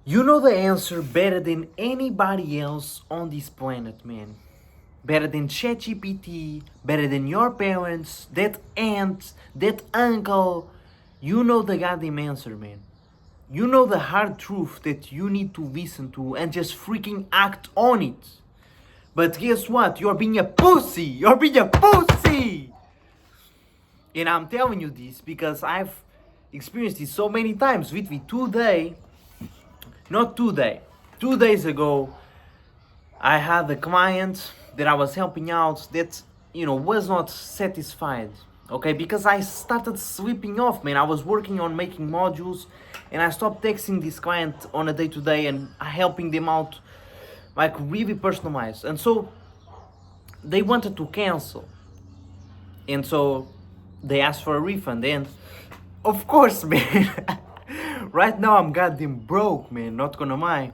You know the answer better than anybody else on this planet, man. Better than ChatGPT, better than your parents, that aunt, that uncle. You know the goddamn answer, man. You know the hard truth that you need to listen to and just freaking act on it. But guess what? You're being a pussy! You're being a pussy! And I'm telling you this because I've experienced this so many times. With me today, not today, 2 days ago, I had a client that I was helping out that, was not satisfied. Okay, because I started slipping off, man. I was working on making modules and I stopped texting this client on a day to day and helping them out like really personalized. And so they wanted to cancel. And so they asked for a refund. And of course, man, right now I'm goddamn broke, man, not gonna lie.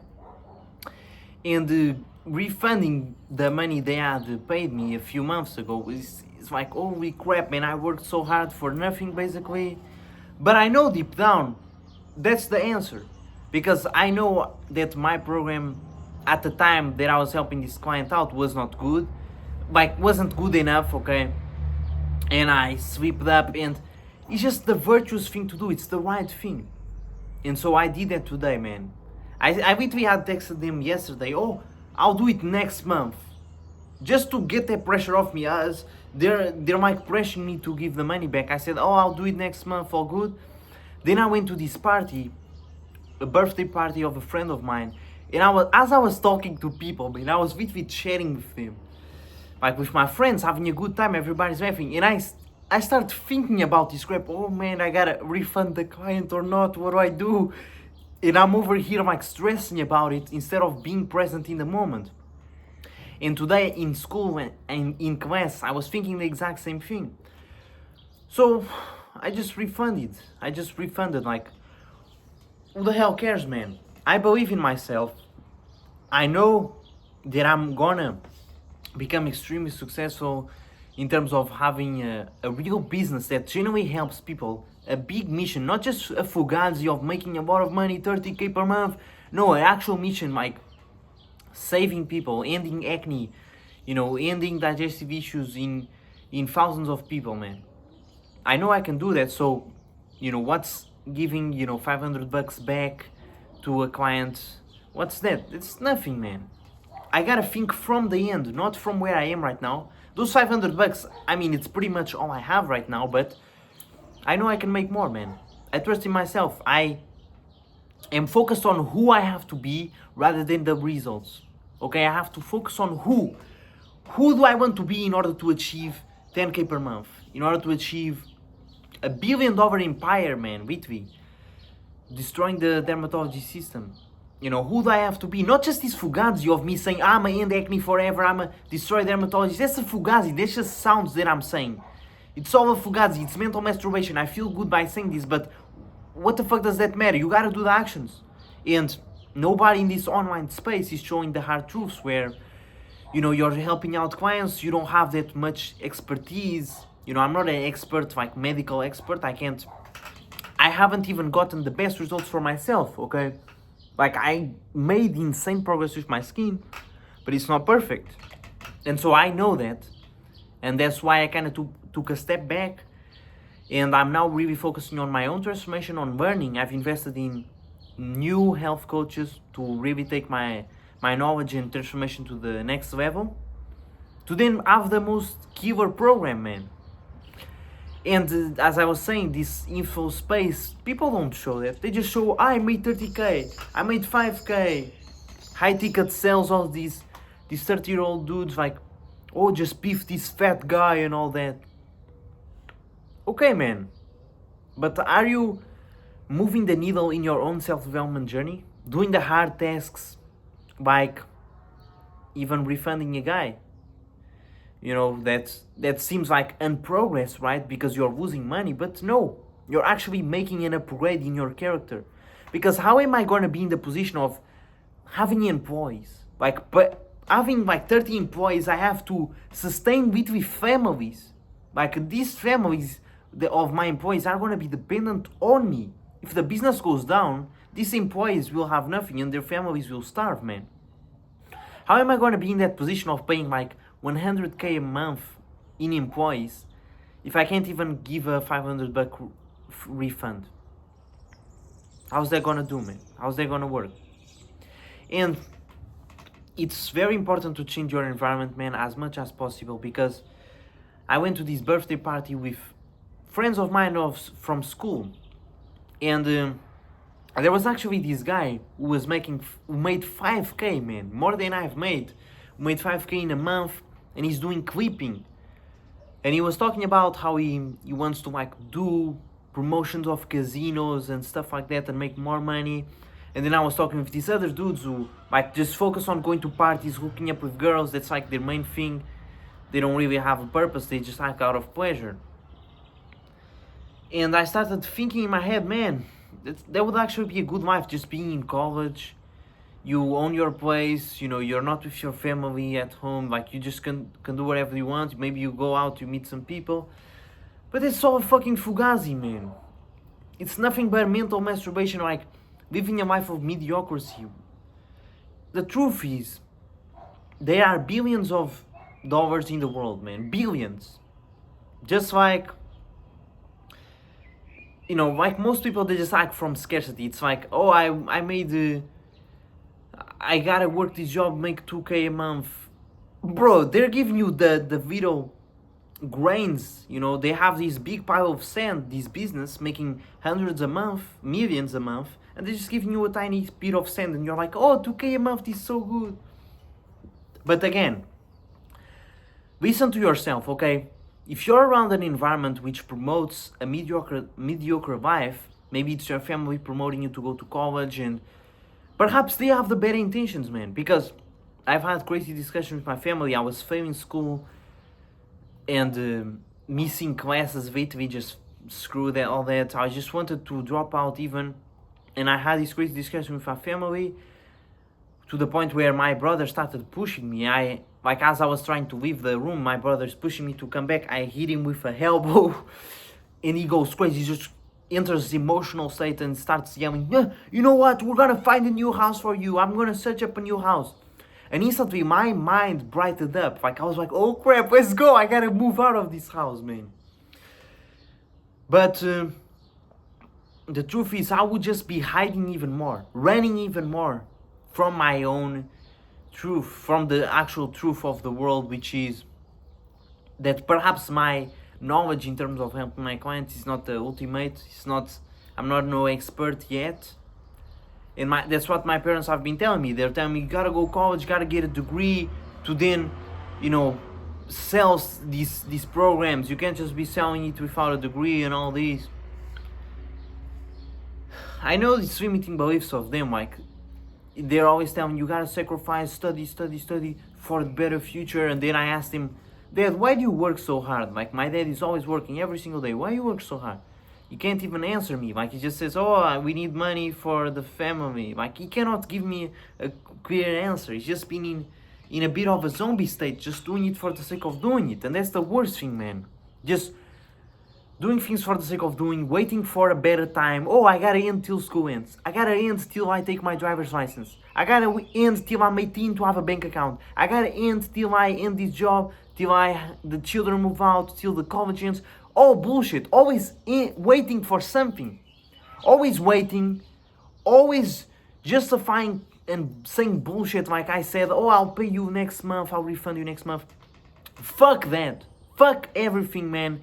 And refunding the money they had paid me a few months ago is like, holy crap, man, I worked so hard for nothing, basically. But I know deep down, that's the answer. Because I know that my program at the time that I was helping this client out was not good. Like, wasn't good enough, okay? And I swept up, and it's just the virtuous thing to do. It's the right thing. And so I did that today, man. I literally had texted them yesterday, oh, I'll do it next month. Just to get that pressure off me, as they're like pressuring me to give the money back. I said, oh, I'll do it next month, all good. Then I went to this party, a birthday party of a friend of mine, and as I was talking to people, man, I was literally chatting with them, like with my friends, having a good time, everybody's laughing, and I started thinking about this crap. Oh man, I gotta refund the client or not, what do I do? And I'm over here like stressing about it instead of being present in the moment. And today in school and in class, I was thinking the exact same thing. So I just refunded. Like, who the hell cares, man? I believe in myself. I know that I'm gonna become extremely successful in terms of having a real business that genuinely helps people, a big mission, not just a fugazi of making a lot of money, 30K per month. No, an actual mission like saving people, ending acne, ending digestive issues in thousands of people, man. I know I can do that. So, what's giving, $500 back to a client? What's that? It's nothing, man. I gotta think from the end, not from where I am right now. Those $500, I mean, it's pretty much all I have right now, but I know I can make more, man. I trust in myself. I am focused on who I have to be rather than the results. Okay, I have to focus on who. Who do I want to be in order to achieve 10K per month? In order to achieve $1 billion empire, man, literally. Destroying the dermatology system. Who do I have to be? Not just this fugazi of me saying, I'm gonna end acne forever, I'm gonna destroy dermatology. That's a fugazi, that's just sounds that I'm saying. It's all a fugazi, it's mental masturbation. I feel good by saying this, but what the fuck does that matter? You gotta do the actions. And nobody in this online space is showing the hard truths where, you're helping out clients, you don't have that much expertise. I'm not an expert, like medical expert. I haven't even gotten the best results for myself, okay? Like, I made insane progress with my skin, but it's not perfect. And so I know that. And that's why I kind of took a step back. And I'm now really focusing on my own transformation, on learning. I've invested in new health coaches to really take my knowledge and transformation to the next level. To then have the most killer program, man. And as I was saying, this info space, people don't show that. They just show, I made 30K, I made 5K. High ticket sales, all these 30-year-old dudes like, oh, just beef this fat guy and all that. Okay, man. But are you moving the needle in your own self-development journey? Doing the hard tasks, like even refunding a guy? That seems like unprogress, right? Because you're losing money, but no, you're actually making an upgrade in your character. Because how am I going to be in the position of having employees? But having 30 employees, I have to sustain with families. Like, these families of my employees are going to be dependent on me. If the business goes down, these employees will have nothing and their families will starve, man. How am I gonna be in that position of paying like 100k a month in employees if I can't even give a 500 buck refund? How's that gonna do, man? How's that gonna work? And it's very important to change your environment, man, as much as possible, because I went to this birthday party with friends of mine from school, and there was actually this guy who made 5k, man, more than I've made, who made 5k in a month, and he's doing clipping, and he was talking about how he wants to like do promotions of casinos and stuff like that and make more money. And then I was talking with these other dudes who like just focus on going to parties, hooking up with girls. That's like their main thing. They don't really have a purpose. They just act out of pleasure. And I started thinking in my head, man, that would actually be a good life, just being in college. You own your place, you know, you're not with your family at home, like you just can do whatever you want. Maybe you go out, you meet some people. But it's all fucking fugazi, man. It's nothing but mental masturbation, like living a life of mediocrity. The truth is, there are billions of dollars in the world, man. Billions. Just like, you know, like most people, they just act from scarcity. It's like, oh, I gotta work this job, make 2k a month. Bro, they're giving you the little grains, you know, they have this big pile of sand, this business making hundreds a month, millions a month, and they're just giving you a tiny bit of sand, and you're like, oh, 2k a month is so good. But again, listen to yourself, okay? If you're around an environment which promotes a mediocre life, maybe it's your family promoting you to go to college, and perhaps they have the better intentions, man, because I've had crazy discussions with my family. I was failing school and missing classes, literally just screw that, all that. I just wanted to drop out even, and I had this crazy discussion with my family to the point where my brother started pushing me. As I was trying to leave the room, my brother's pushing me to come back. I hit him with a elbow and he goes crazy. He just enters the emotional state and starts yelling, yeah, you know what, we're gonna find a new house for you. I'm gonna search up a new house. And instantly my mind brightened up. Like I was like, oh crap, let's go. I gotta move out of this house, man. But the truth is, I would just be hiding even more, running even more from my own truth, from the actual truth of the world, which is that perhaps my knowledge in terms of helping my clients is not the ultimate. I'm not no expert yet. And that's what my parents have been telling me. They're telling me, you gotta go to college, gotta get a degree to then, you know, sell these programs. You can't just be selling it without a degree and all these. I know it's limiting beliefs of them, like they're always telling you gotta sacrifice, study for a better future. And then I asked him, Dad, why do you work so hard? Like my dad is always working every single day. Why do you work so hard? He can't even answer me. Like he just says, oh, we need money for the family. Like he cannot give me a clear answer. He's just been in a bit of a zombie state, just doing it for the sake of doing it. And that's the worst thing, man. Just doing things for the sake of doing, waiting for a better time. Oh, I gotta end till school ends. I gotta end till I take my driver's license. I gotta end till I'm 18 to have a bank account. I gotta end till I end this job, till the children move out, till the college ends. All bullshit. Always waiting for something. Always waiting. Always justifying and saying bullshit like I said, oh, I'll pay you next month, I'll refund you next month. Fuck that. Fuck everything, man.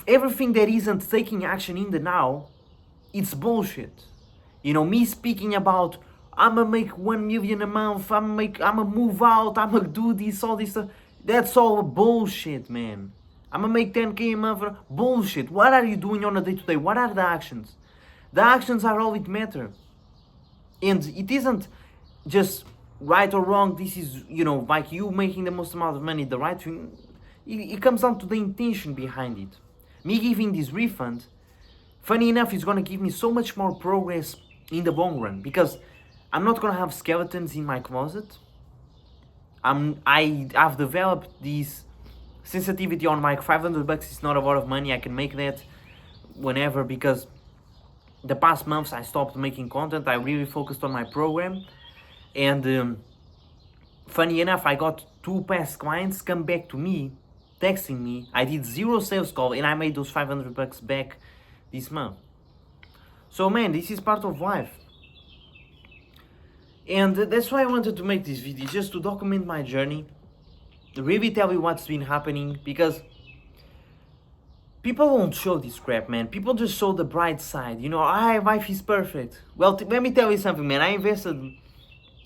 Everything that isn't taking action in the now, it's bullshit. You know, me speaking about, I'ma make 1 million a month, I'ma move out, I'ma do this, all this stuff. That's all bullshit, man. I'ma make 10k a month. Bullshit. What are you doing on a day-to-day? What are the actions? The actions are all it matter. And it isn't just right or wrong. This is, you know, like you making the most amount of money, the right thing. It comes down to the intention behind it. Me giving this refund, funny enough, is gonna give me so much more progress in the long run, because I'm not gonna have skeletons in my closet. I've developed this sensitivity on like 500 bucks is not a lot of money. I can make that whenever, because the past months I stopped making content. I really focused on my program, and funny enough, I got 2 past clients come back to me, texting me. I did 0 sales call, and I made those $500 back this month. So man, this is part of life. And that's why I wanted to make this video, just to document my journey, really tell you what's been happening, because people won't show this crap, man. People just show the bright side. You know, life is perfect. Well, let me tell you something, man. I invested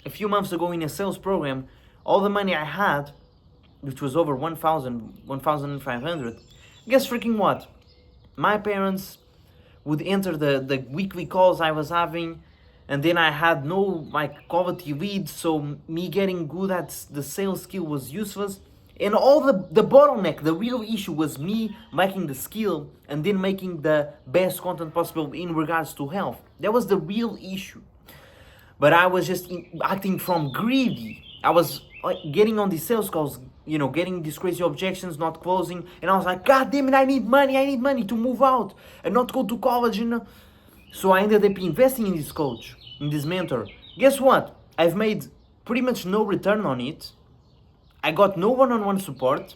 a few months ago in a sales program. All the money I had, which was over 1,500, guess freaking what? My parents would enter the weekly calls I was having, and then I had no like quality leads, so me getting good at the sales skill was useless. And all the bottleneck, the real issue was me lacking the skill and then making the best content possible in regards to health. That was the real issue. But I was just acting from greedy. I was like getting on these sales calls, you know, getting these crazy objections, not closing, and I was like, God damn it, I need money to move out and not go to college, you know. So I ended up investing in this coach, in this mentor. Guess what? I've made pretty much no return on it. I got no one-on-one support.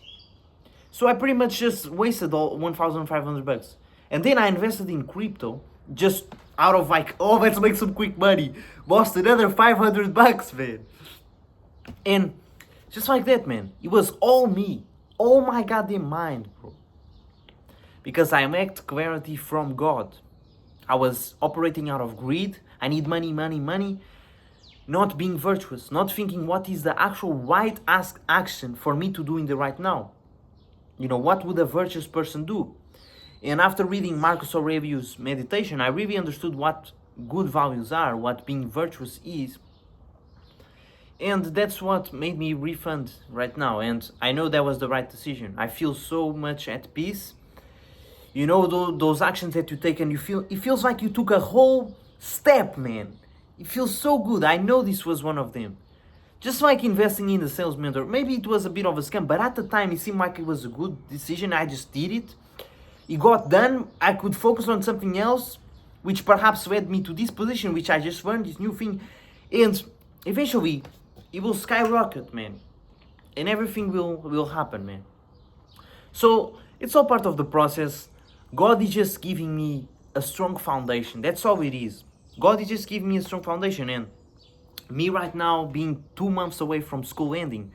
So I pretty much just wasted all $1,500. And then I invested in crypto just out of like, oh, let's make some quick money. Lost another $500, man. And just like that, man, it was all me, all my goddamn mind, bro. Because I lacked clarity from God. I was operating out of greed. I need money. Not being virtuous, not thinking what is the actual right action for me to do in the right now. You know, what would a virtuous person do? And after reading Marcus Aurelius' meditation, I really understood what good values are, what being virtuous is. And that's what made me refund right now. And I know that was the right decision. I feel so much at peace. You know, those actions that you take and it feels like you took a whole step, man. It feels so good. I know this was one of them. Just like investing in the sales mentor. Maybe it was a bit of a scam, but at the time it seemed like it was a good decision. I just did it. It got done. I could focus on something else, which perhaps led me to this position, which I just learned, this new thing. And eventually, it will skyrocket, man. And everything will happen, man. So, it's all part of the process. God is just giving me a strong foundation. That's all it is. God is just giving me a strong foundation. And me right now being 2 months away from school ending.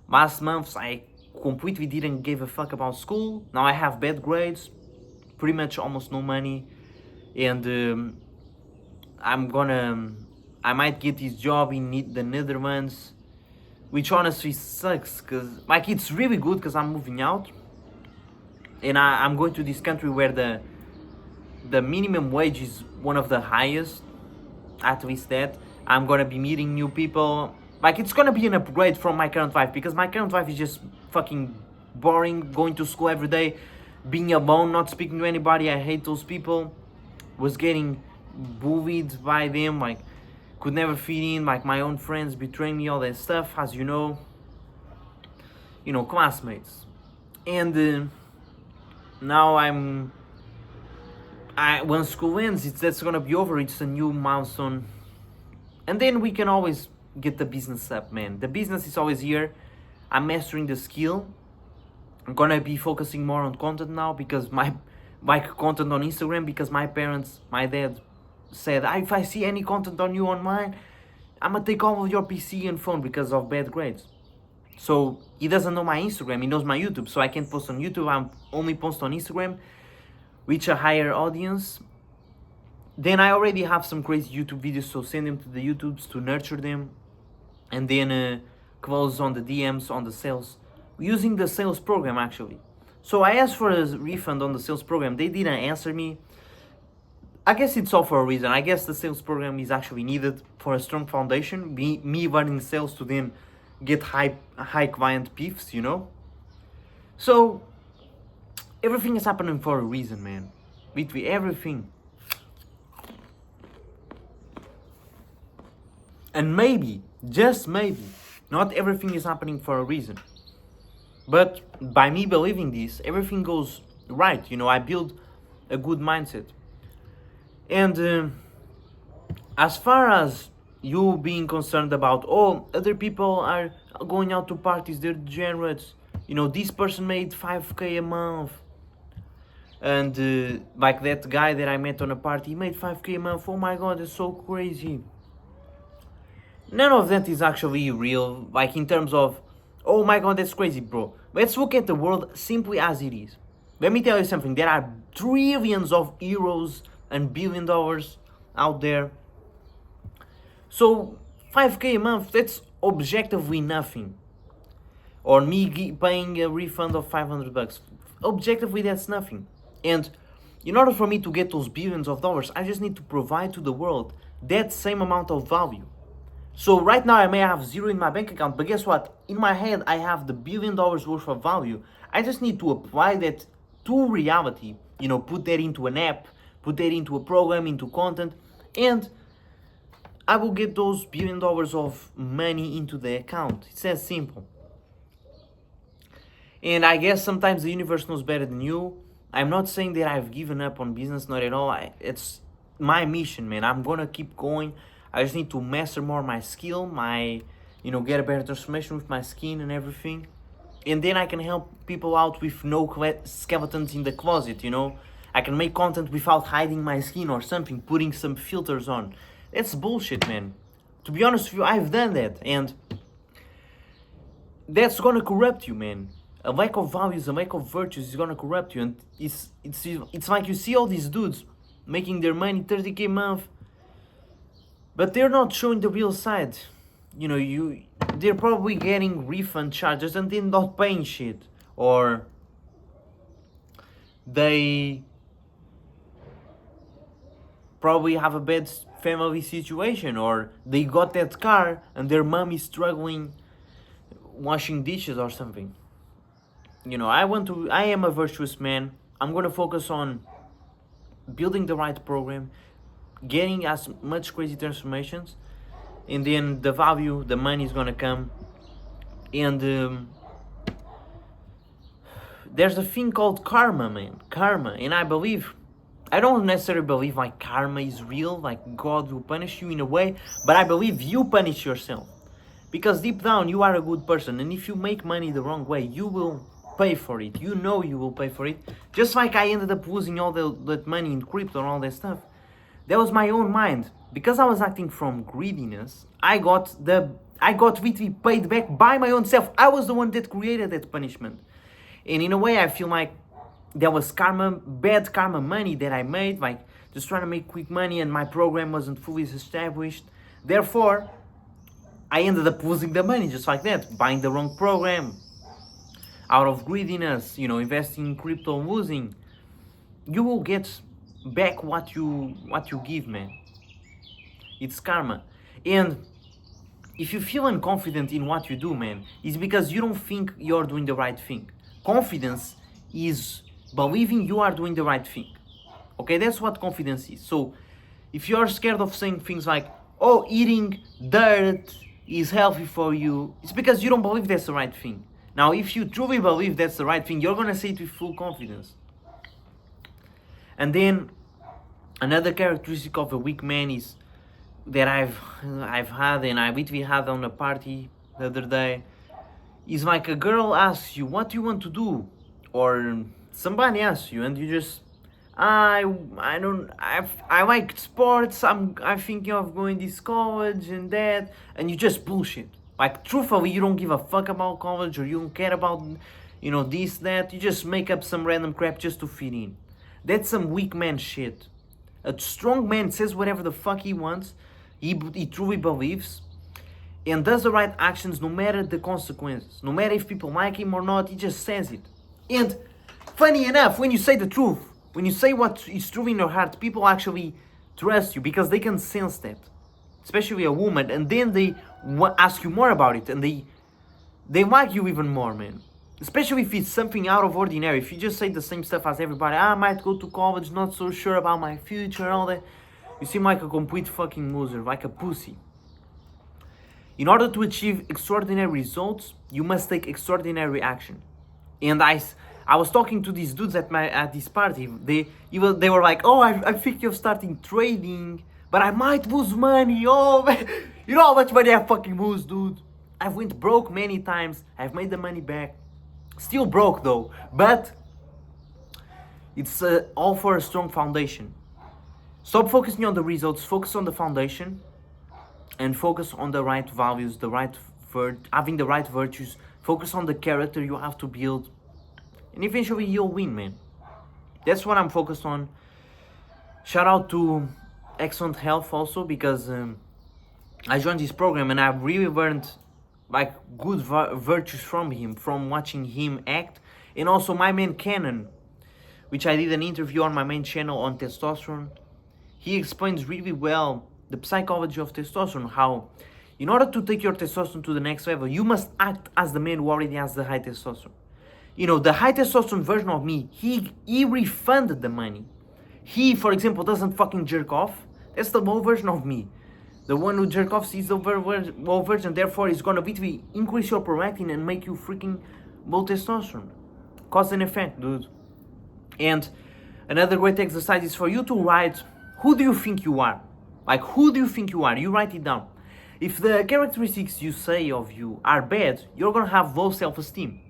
Last month I completely didn't give a fuck about school. Now I have bad grades, pretty much almost no money. And I might get this job in the Netherlands, which honestly sucks, because like it's really good because I'm moving out. And I'm going to this country where the minimum wage is one of the highest, at least that. I'm gonna be meeting new people. Like, it's gonna be an upgrade from my current life, because my current life is just fucking boring, going to school every day, being alone, not speaking to anybody. I hate those people. Was getting bullied by them, like, could never fit in, like my own friends betraying me, all that stuff, as you know, classmates. And now when school ends, that's gonna be over. It's a new milestone, and then we can always get the business up, man. The business is always here. I'm mastering the skill. I'm gonna be focusing more on content now, because my content on Instagram, because my dad said, if I see any content on you online, I'm gonna take all of your PC and phone because of bad grades. So he doesn't know my Instagram, he knows my YouTube, so I can't post on YouTube. I'm only post on Instagram, reach a higher audience. Then I already have some crazy YouTube videos, so send them to the YouTubes to nurture them, and then close on the DMs on the sales, using the sales program actually. So I asked for a refund on the sales program. They didn't answer me. I guess it's all for a reason. I guess the sales program is actually needed for a strong foundation. Me running sales to then get high client PIFs, So everything is happening for a reason, man. Between everything. And maybe, just maybe, not everything is happening for a reason. But by me believing this, everything goes right. I build a good mindset. And as far as you being concerned about, oh, other people are going out to parties, they're degenerates. You know, this person made 5K a month. And like that guy that I met on a party, he made 5K a month. Oh my god, it's so crazy. None of that is actually real, like in terms of, oh my god, that's crazy, bro. Let's look at the world simply as it is. Let me tell you something, there are trillions of euros and $1 billion out there. So 5K a month, that's objectively nothing. Or me paying a refund of 500 bucks. Objectively, that's nothing. And in order for me to get those billions of dollars, I just need to provide to the world that same amount of value. So right now I may have zero in my bank account, but guess what? In my head I have the $1 billion worth of value. I just need to apply that to reality. You know, put that into an app, put that into a program, into content, and I will get those $1 billion of money into the account. It's that simple. And I guess sometimes the universe knows better than you. I'm not saying that I've given up on business, not at all. It's my mission, man. I'm gonna keep going. I just need to master more my skill, get a better transformation with my skin and everything. And then I can help people out with no skeletons in the closet, you know? I can make content without hiding my skin or something, putting some filters on. That's bullshit, man. To be honest with you, I've done that, and that's gonna corrupt you, man. A lack of values, a lack of virtues is gonna corrupt you, and it's like you see all these dudes making their money 30K a month, but they're not showing the real side. You know, they're probably getting refund charges and then not paying shit, or they probably have a bad family situation, or they got that car and their mom is struggling washing dishes or something. You know, I am a virtuous man. I'm gonna focus on building the right program, getting as much crazy transformations, and then the value, the money is gonna come. And there's a thing called karma, man. Karma. And I don't necessarily believe like karma is real, like God will punish you in a way, but I believe you punish yourself. Because deep down you are a good person, and if you make money the wrong way, you will pay for it. You know you will pay for it. Just like I ended up losing all that money in crypto and all that stuff. That was my own mind. Because I was acting from greediness, I got literally paid back by my own self. I was the one that created that punishment. And in a way I feel like there was karma, bad karma money that I made, like just trying to make quick money, and my program wasn't fully established. Therefore, I ended up losing the money just like that, buying the wrong program. Out of greediness, investing in crypto and losing. You will get back what you give, man. It's karma. And if you feel unconfident in what you do, man, it's because you don't think you're doing the right thing. Confidence is believing you are doing the right thing. Okay, that's what confidence is. So if you're scared of saying things like, oh, eating dirt is healthy for you, it's because you don't believe that's the right thing. Now, if you truly believe that's the right thing, you're gonna say it with full confidence. And then another characteristic of a weak man is that I've had, and I literally had on a party the other day, is like a girl asks you, what do you want to do? Or somebody asks you and you just, I like sports, I'm thinking of going this college and that, and you just bullshit. Like, truthfully, you don't give a fuck about college, or you don't care about, this, that. You just make up some random crap just to fit in. That's some weak man shit. A strong man says whatever the fuck he wants, he truly believes, and does the right actions no matter the consequences. No matter if people like him or not, he just says it. And funny enough, when you say the truth, when you say what is true in your heart, people actually trust you because they can sense that. Especially a woman, and then they ask you more about it, and they like you even more, man. Especially if it's something out of ordinary. If you just say the same stuff as everybody, I might go to college, not so sure about my future, all that, you seem like a complete fucking loser, like a pussy. In order to achieve extraordinary results, you must take extraordinary action. And I was talking to these dudes at this party. They were like, oh, I think of starting trading, but I might lose money. Oh, man. You know how much money I fucking lose, dude. I've went broke many times. I've made the money back. Still broke though, but it's all for a strong foundation. Stop focusing on the results, focus on the foundation, and focus on the right values, having the right virtues. Focus on the character you have to build, and eventually you'll win, man. That's what I'm focused on. Shout out to Excellent Health also, because I joined this program and I've really learned like good virtues from him, from watching him act. And also my man Canon, which I did an interview on my main channel on testosterone. He explains really well the psychology of testosterone, how in order to take your testosterone to the next level, you must act as the man who already has the high testosterone. You know, the high testosterone version of me, he refunded the money. He, for example, doesn't fucking jerk off. That's the low version of me. The one who jerk off is the low version, therefore it's gonna literally increase your prolactin and make you freaking low testosterone. Cause and effect, dude. And another great exercise is for you to write, who do you think you are? Like, who do you think you are? You write it down. If the characteristics you say of you are bad, you're gonna have low self-esteem.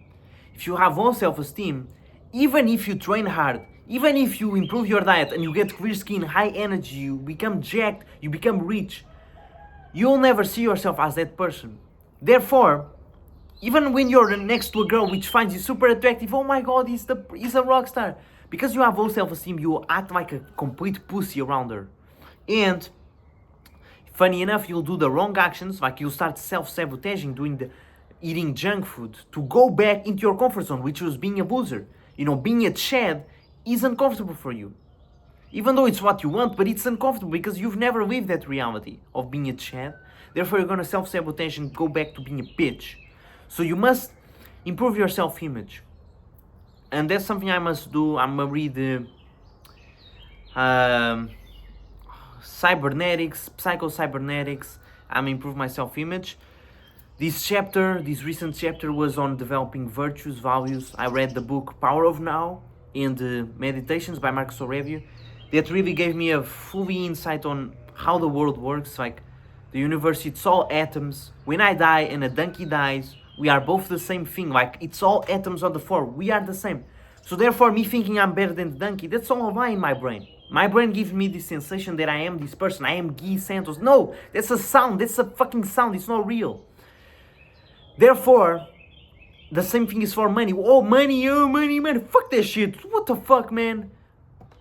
If you have low self-esteem, even if you train hard, even if you improve your diet and you get clear skin, high energy, you become jacked, you become rich, you'll never see yourself as that person. Therefore, even when you're next to a girl which finds you super attractive, oh my god, he's a rock star. Because you have low self-esteem, you act like a complete pussy around her. And funny enough, you'll do the wrong actions, like you'll start self-sabotaging, eating junk food to go back into your comfort zone, which was being a loser. You know, being a Chad is uncomfortable for you. Even though it's what you want, but it's uncomfortable because you've never lived that reality of being a Chad. Therefore, you're gonna self-sabotage and go back to being a bitch. So you must improve your self-image. And that's something I must do. I'm gonna read cybernetics, psycho-cybernetics. I'm improve my self-image. This recent chapter was on developing virtues, values. I read the book Power of Now and Meditations by Marcus Aurelius. That really gave me a fully insight on how the world works. Like the universe, it's all atoms. When I die and a donkey dies, we are both the same thing. Like it's all atoms on the floor. We are the same. So therefore, me thinking I'm better than the donkey, that's all a lie in my brain. My brain gives me this sensation that I am this person. I am Guy Santos. No, that's a sound. That's a fucking sound. It's not real. Therefore, the same thing is for money. Oh, money, money. Fuck that shit. What the fuck, man?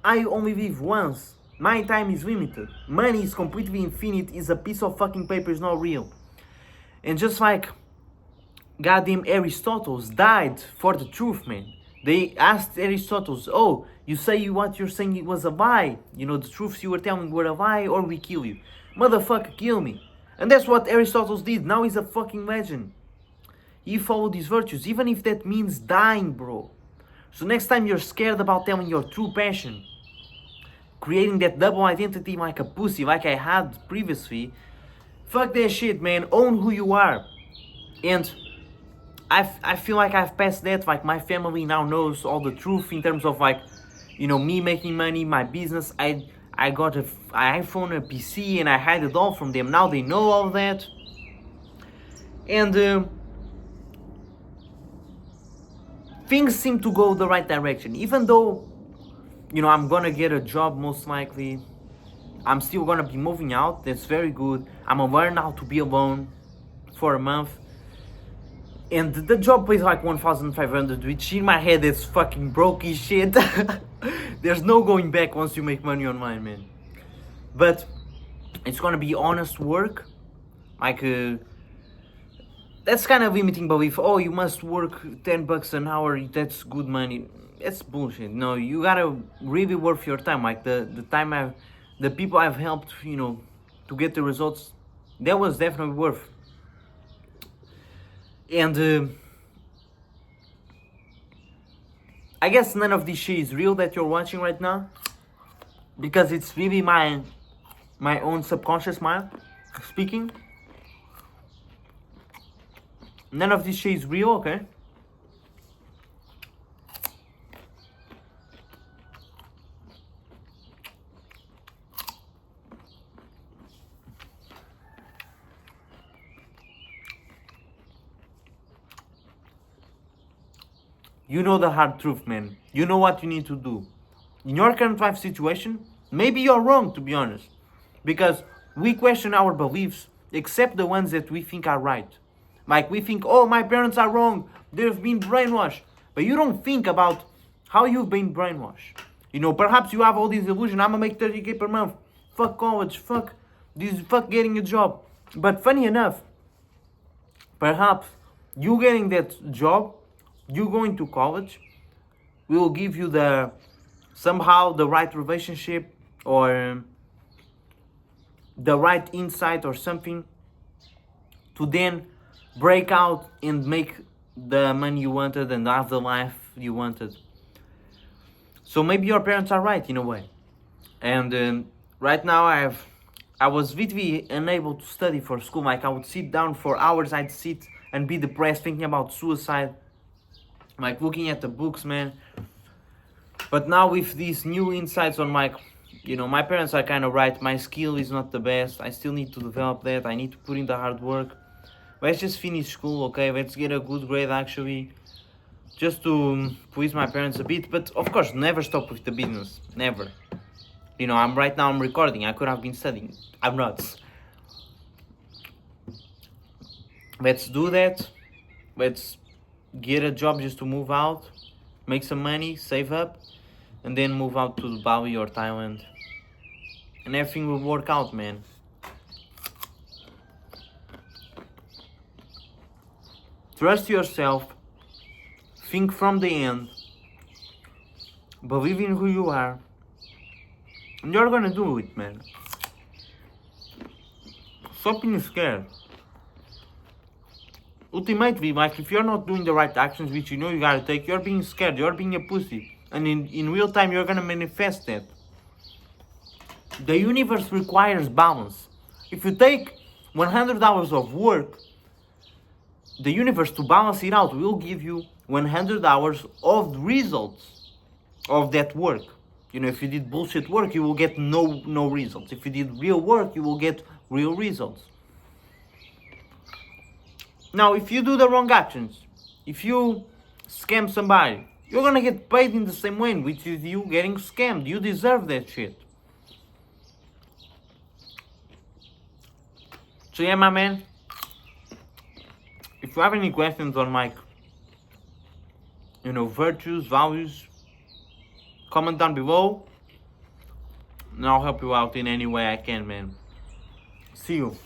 I only live once. My time is limited. Money is completely infinite. Is a piece of fucking paper. It's not real. And just like goddamn Aristotle died for the truth, man. They asked Aristotle, oh, you say what you're saying it was a lie. You know, the truths you were telling were a lie, or we kill you. Motherfucker, kill me. And that's what Aristotle did. Now he's a fucking legend. He followed these virtues, even if that means dying, bro. So next time you're scared about telling your true passion, creating that double identity like a pussy, like I had previously, fuck that shit, man. Own who you are. And I feel like I've passed that. Like my family now knows all the truth in terms of like, you know, me making money, my business. I got an iPhone, a PC, and I hide it all from them. Now they know all that. And things seem to go the right direction. Even though, you know, I'm gonna get a job most likely, I'm still gonna be moving out. That's very good. I'm gonna learn how to be alone for a month. And the job pays like 1,500, which in my head is fucking broke as shit. There's no going back once you make money online, man. But it's gonna be honest work. Like, that's kind of limiting belief. Oh, you must work $10 an hour, that's good money. That's bullshit. No, you gotta really worth your time. Like the people I've helped, you know, to get the results, that was definitely worth. And I guess none of this shit is real that you're watching right now, because it's really my own subconscious mind speaking. None of this shit is real, okay? you know the hard truth, man. You know what you need to do. In your current life situation, maybe you're wrong, to be honest. Because we question our beliefs, except the ones that we think are right. Like we think, oh, my parents are wrong. They've been brainwashed. But you don't think about how you've been brainwashed. You know, perhaps you have all these illusions. I'm gonna make 30K per month. Fuck college. Fuck this. Fuck getting a job. But funny enough, perhaps you getting that job, you going to college, will give you the somehow the right relationship or the right insight or something to then break out and make the money you wanted and have the life you wanted. So maybe your parents are right in a way. And right now I was literally unable to study for school. Like I would sit down for hours, I'd sit and be depressed thinking about suicide, like looking at the books, man. But now with these new insights on my, you know, my parents are kind of right. My skill is not the best. I still need to develop that. I need to put in the hard work. Let's just finish school, okay? Let's get a good grade actually, just to please my parents a bit. But of course, never stop with the business. Never. You know, I'm recording. I could have been studying. I'm not. Let's do that. Let's get a job just to move out, make some money, save up, and then move out to Bali or Thailand. And everything will work out, man. Trust yourself. Think from the end. Believe in who you are. And you're gonna do it, man. Stop being scared. Ultimately, like if you're not doing the right actions which you know you gotta take, you're being scared, you're being a pussy. And in real time you're gonna manifest that. The universe requires balance. If you take 100 hours of work, the universe, to balance it out, will give you 100 hours of results of that work. You know, if you did bullshit work, you will get no results. If you did real work, you will get real results. Now, if you do the wrong actions, if you scam somebody, you're gonna get paid in the same way, which is you getting scammed. You deserve that shit. So yeah, my man, if you have any questions on my, you know, virtues, values, comment down below, and I'll help you out in any way I can, man. See you.